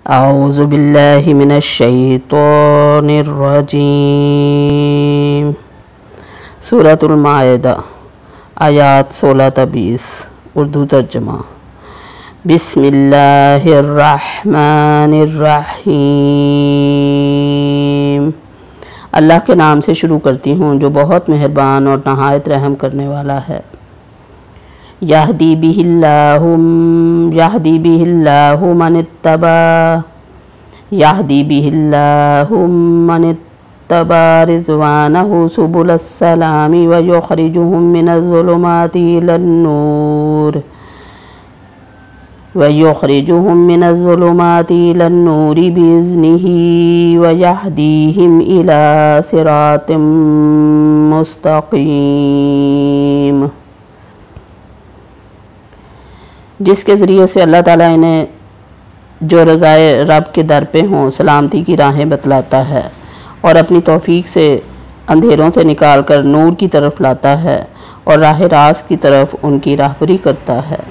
اعوذ باللہ من الشیطان الرجیم۔ سورۃ المائدہ آیات 16 تا 20، اردو ترجمہ۔ بسم اللہ الرحمن الرحیم۔ اللہ کے نام سے شروع کرتی ہوں جو بہت مہربان اور نہایت رحم کرنے والا ہے۔ یہدی بہ اللہ من اتبع رضوانہ سبل السلام ویخرجہم من الظلمات إلى النور بإذنہ ویہدیہم إلی صراط مستقیم۔ جس کے ذریعے سے اللہ تعالیٰ انہیں جو رضائے رب کے در پہ ہوں سلامتی کی راہیں بتلاتا ہے اور اپنی توفیق سے اندھیروں سے نکال کر نور کی طرف لاتا ہے اور راہ راست کی طرف ان کی راہبری کرتا ہے۔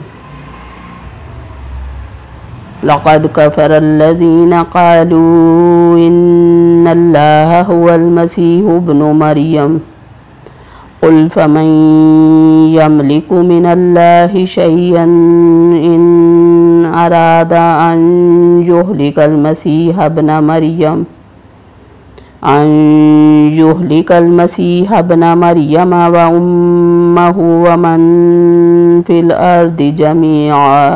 لَقَدْ كَفَرَ الَّذِينَ قَالُوا إِنَّ اللَّهَ هُوَ الْمَسِيحُ ابْنُ مَرْيَمَ قُلْ فَمَنْ يَمْلِكُ مِنَ اللَّهِ شَيْئًا إِنْ أَرَادَ أَنْ يُهْلِكَ الْمَسِيحَ ابْنَ مَرْيَمَ وَأُمَّهُ وَمَنْ فِي الْأَرْضِ جَمِيعًا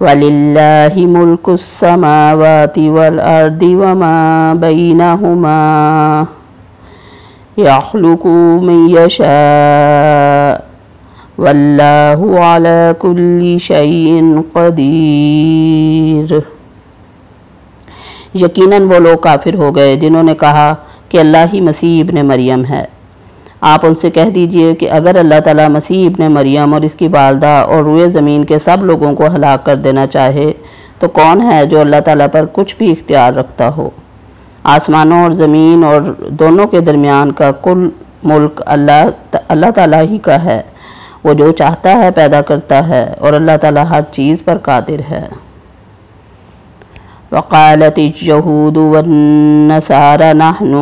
وَلِلَّهِ مُلْكُ السَّمَاوَاتِ وَالْأَرْضِ وَمَا بَيْنَهُمَا يَخْلُقُ مَن يَشَاءُ وَاللَّهُ عَلَى كُلِّ شَيْءٍ قَدِيرٌ۔ یقیناً وہ لوگ کافر ہو گئے جنہوں نے کہا کہ اللہ ہی مسیح ابن مریم ہے۔ آپ ان سے کہہ دیجئے کہ اگر اللہ تعالیٰ مسیح ابن مریم اور اس کی والدہ اور روئے زمین کے سب لوگوں کو ہلاک کر دینا چاہے تو کون ہے جو اللہ تعالیٰ پر کچھ بھی اختیار رکھتا ہو؟ آسمانوں اور زمین اور دونوں کے درمیان کا کل ملک اللہ تعالیٰ ہی کا ہے۔ وہ جو چاہتا ہے پیدا کرتا ہے اور اللہ تعالیٰ ہر چیز پر قادر ہے۔ وقالت اليہود والنصارى نحن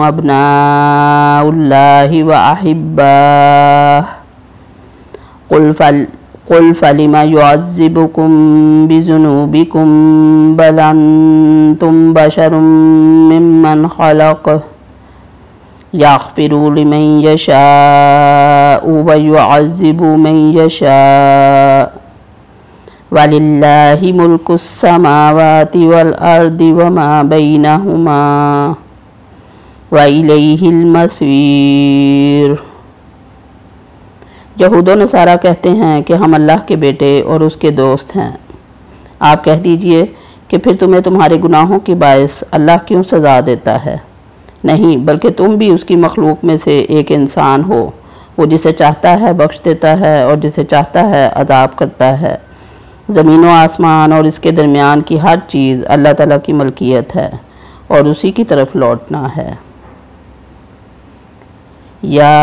ابناء اللہ واحباہ قل فلم يعذبكم بذنوبكم بل انتم بشر ممن خلق یغفر لمن یشاء ویعذب من یشاء وَلِلَّهِ مُلْكُ السَّمَاوَاتِ وَالْأَرْضِ وَمَا بَيْنَهُمَا وَإِلَيْهِ الْمَصِيرُ۔ یہود و نصارہ کہتے ہیں کہ ہم اللہ کے بیٹے اور اس کے دوست ہیں۔ آپ کہہ دیجئے کہ پھر تمہیں تمہارے گناہوں کے باعث اللہ کیوں سزا دیتا ہے؟ نہیں، بلکہ تم بھی اس کی مخلوق میں سے ایک انسان ہو۔ وہ جسے چاہتا ہے بخش دیتا ہے اور جسے چاہتا ہے عذاب کرتا ہے۔ زمین و آسمان اور اس کے درمیان کی ہر چیز اللہ تعالیٰ کی ملکیت ہے اور اسی کی طرف لوٹنا ہے۔ یا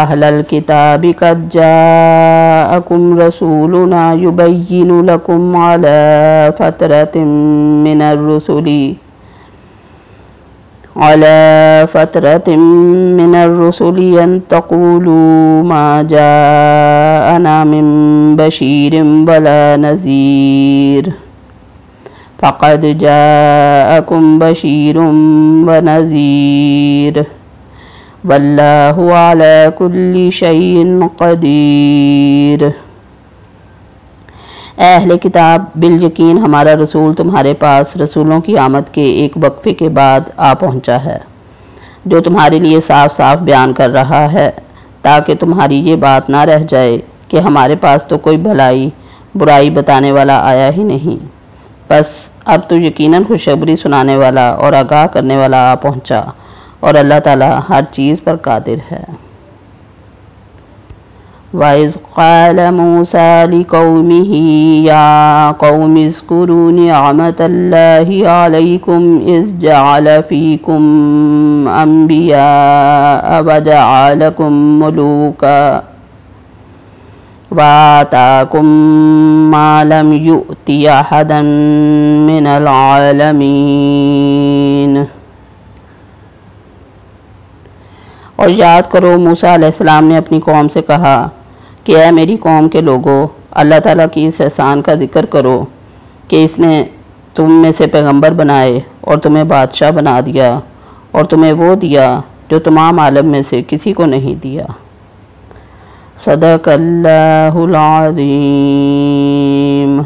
اہل الکتاب قد جاءکم رسولنا یبین لکم علی فترۃ من الرسل ان تقولوا ما جاءنا من بشیر ولا نذیر فقد جاءکم بشیر ونذیر واللہ علی کل شیء قدیر۔ اے اہل کتاب، بالیقین ہمارا رسول تمہارے پاس رسولوں کی آمد کے ایک وقفے کے بعد آ پہنچا ہے جو تمہارے لیے صاف صاف بیان کر رہا ہے تاکہ تمہاری یہ بات نہ رہ جائے کہ ہمارے پاس تو کوئی برائی بتانے والا آیا ہی نہیں۔ بس اب تو یقیناً خوشخبری سنانے والا اور آگاہ کرنے والا آ پہنچا اور اللہ تعالیٰ ہر چیز پر قادر ہے۔ وَإِذْ قَالَ مُوسَى لِقَوْمِهِ يَا قَوْمِ اذْكُرُوا نِعْمَةَ اللَّهِ عَلَيْكُمْ إِذْ جَعَلَ فِيكُمْ أَنْبِيَاءَ وَجَعَلَكُمْ مُلُوكًا وآتاکم ما لم یؤتی احدا من العالمین۔ اور یاد کرو موسیٰ علیہ السلام نے اپنی قوم سے کہا کہ اے میری قوم کے لوگو، اللہ تعالیٰ کی اس احسان کا ذکر کرو کہ اس نے تم میں سے پیغمبر بنائے اور تمہیں بادشاہ بنا دیا اور تمہیں وہ دیا جو تمام عالم میں سے کسی کو نہیں دیا۔ صدق اللہ العظیم۔